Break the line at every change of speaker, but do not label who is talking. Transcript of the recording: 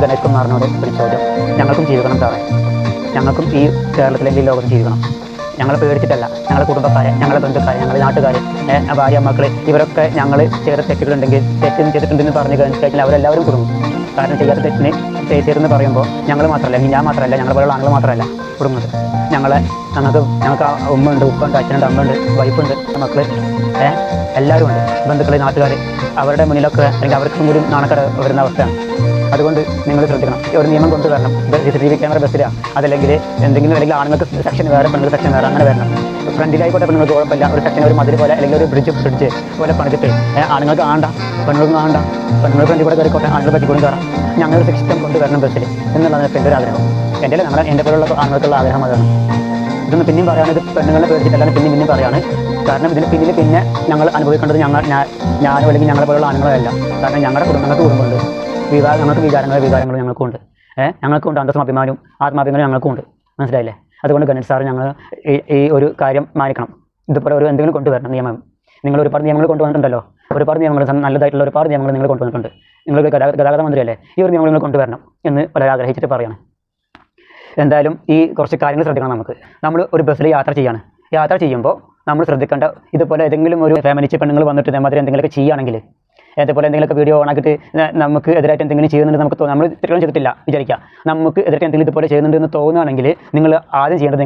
ഗണേഷ് കുമാറിനോട് ഒരു ചോദ്യം. ഞങ്ങൾക്കും ജീവിക്കണം സാറേ, ഞങ്ങൾക്കും ഈ കേരളത്തിലെ ഈ ലോകത്തും ജീവിക്കണം. ഞങ്ങളെ പേടിച്ചിട്ടല്ല, ഞങ്ങളുടെ കുടുംബക്കാരെ, ഞങ്ങളുടെ ബന്ധുക്കാരെ, ഞങ്ങളുടെ നാട്ടുകാർ, ഭാര്യ മക്കൾ, ഇവരൊക്കെ ഞങ്ങൾ ചെയ്ത തെറ്റുകളുണ്ടെങ്കിൽ ചെയ്തിട്ടുണ്ടെന്ന് പറഞ്ഞു കഴിഞ്ഞാൽ അവരെല്ലാവരും കുടുങ്ങും. കാരണം ചെയ്യാത്ത തെറ്റിന് ചെയ്തെന്ന് പറയുമ്പോൾ ഞങ്ങൾ മാത്രമല്ല, ഞാൻ മാത്രമല്ല, ഞങ്ങളെ പോലുള്ള ആളുകൾ മാത്രമല്ല കുടുങ്ങുന്നത്. ഞങ്ങൾക്ക് ഉമ്മ ഉണ്ട്, ഉപ്പ ഉണ്ട്, അച്ഛനുണ്ട്, അമ്മ ഉണ്ട്, വൈഫുണ്ട്, മക്കൾ, എല്ലാവരും ഉണ്ട്, ബന്ധുക്കൾ, നാട്ടുകാർ. അവരുടെ മുന്നിലൊക്കെ അല്ലെങ്കിൽ അവർക്കും കൂടി നാണക്കേട് വരുന്ന അവസ്ഥയാണ്. അതുകൊണ്ട് നിങ്ങൾ ശ്രദ്ധിക്കണം. ഒരു നിയമം കൊണ്ടുവരണം. CCTV ക്യാമറ ബസ്സിലാണ്, അതല്ലെങ്കിൽ എന്തെങ്കിലും, അല്ലെങ്കിൽ ആണുങ്ങൾക്ക് സെക്ഷൻ വേറെ, പെണ്ണുങ്ങൾ സെക്ഷൻ വേറെ, അങ്ങനെ വരണം. ഫ്രണ്ടിലായിക്കോട്ടെ, പെണ്ണുങ്ങൾക്ക് കുഴപ്പമില്ല. ഒരു സെക്ഷൻ, ഒരു മതിൽ പോലെ, അല്ലെങ്കിൽ ഒരു ബ്രിഡ്ജ് പോലെ പണിതിട്ട് ആണുങ്ങൾക്ക് ആണ്ട, പെണ്ണുങ്ങൾക്ക് ആണ്ട, പെണ്ണുങ്ങൾ ഫ്രണ്ടിൽ കൂടെ കയറിക്കോട്ടെ, ആണുങ്ങൾ പറ്റി കൂടി കയറാം. ഞങ്ങളൊരു സിസ്റ്റം കൊണ്ടുവരണം ബസ്സിൽ എന്നുള്ളതാണ് എൻ്റെ ഒരു ആഗ്രഹം. എൻ്റെ പോലുള്ള ആണുങ്ങൾക്കുള്ള ആഗ്രഹം അതാണ്. ഇതൊന്ന് പിന്നെയും പറയുകയാണ്, ഇത് പെണ്ണുങ്ങളെ പേടിച്ചിട്ടല്ലാതെ പിന്നെയും പറയുകയാണ്. കാരണം ഇതിന് പിന്നിൽ പിന്നെ ഞങ്ങൾ അനുഭവിക്കേണ്ടത് ഞാനോ അല്ലെങ്കിൽ ഞങ്ങളെ പോലുള്ള ആണുങ്ങളല്ല. കാരണം ഞങ്ങളുടെ കുടുംബങ്ങൾക്ക് കുടുംബമുണ്ട്, ഞങ്ങൾക്ക് വികാരങ്ങളും ഞങ്ങൾക്കുണ്ട്. ഞങ്ങൾക്കുണ്ട് അന്തസ്സും അഭിമാനവും ആത്മാഭിമാനം ഞങ്ങൾക്കുണ്ട്. മനസ്സിലായില്ലേ? അതുകൊണ്ട് ഗണേഷ് സാറ് ഞങ്ങൾ ഈ ഒരു കാര്യം മാനിക്കണം. ഇതുപോലെ ഒരു എന്തെങ്കിലും കൊണ്ടുവരണം നിയമം. നിങ്ങൾ ഒരുപാട് നിയമങ്ങൾ കൊണ്ടുവന്നിട്ടുണ്ടല്ലോ, ഒരുപാട് നിയമങ്ങൾ, നല്ലതായിട്ടുള്ള ഒരുപാട് നിയമങ്ങൾ നിങ്ങൾ കൊണ്ടുവന്നിട്ടുണ്ട്. നിങ്ങൾ ഗതാഗത മന്ത്രിയല്ലേ, ഈ ഒരു നിയമങ്ങൾ കൊണ്ടുവരണം എന്ന് വളരെ ആഗ്രഹിച്ചിട്ട് പറയുകയാണ്. എന്തായാലും ഈ കുറച്ച് കാര്യങ്ങൾ ശ്രദ്ധിക്കണം. നമ്മൾ ഒരു ബസ്സിൽ യാത്ര ചെയ്യുമ്പോൾ നമ്മൾ ശ്രദ്ധിക്കേണ്ട, ഇതുപോലെ ഏതെങ്കിലും ഒരു ഫാമിലി പെണ്ണുങ്ങൾ വന്നിട്ട് ഇതേമാതിരി എന്തെങ്കിലുമൊക്കെ ചെയ്യുകയാണെങ്കിൽ, അതേപോലെ എന്തെങ്കിലുമൊക്കെ വീഡിയോ ഓണാക്കിയിട്ട് നമുക്ക് എതിരായിട്ട് എന്തെങ്കിലും ചെയ്യുന്നുണ്ട്, നമ്മൾ തെറ്റുകളും ചെയ്തിട്ടില്ല വിചാരിക്കുക, നമുക്ക് എതിരായിട്ട് എന്തെങ്കിലും ഇതുപോലെ ചെയ്യുന്നുണ്ട് എന്ന് തോന്നുകയാണെങ്കിൽ നിങ്ങൾ ആദ്യം ചെയ്യേണ്ടത്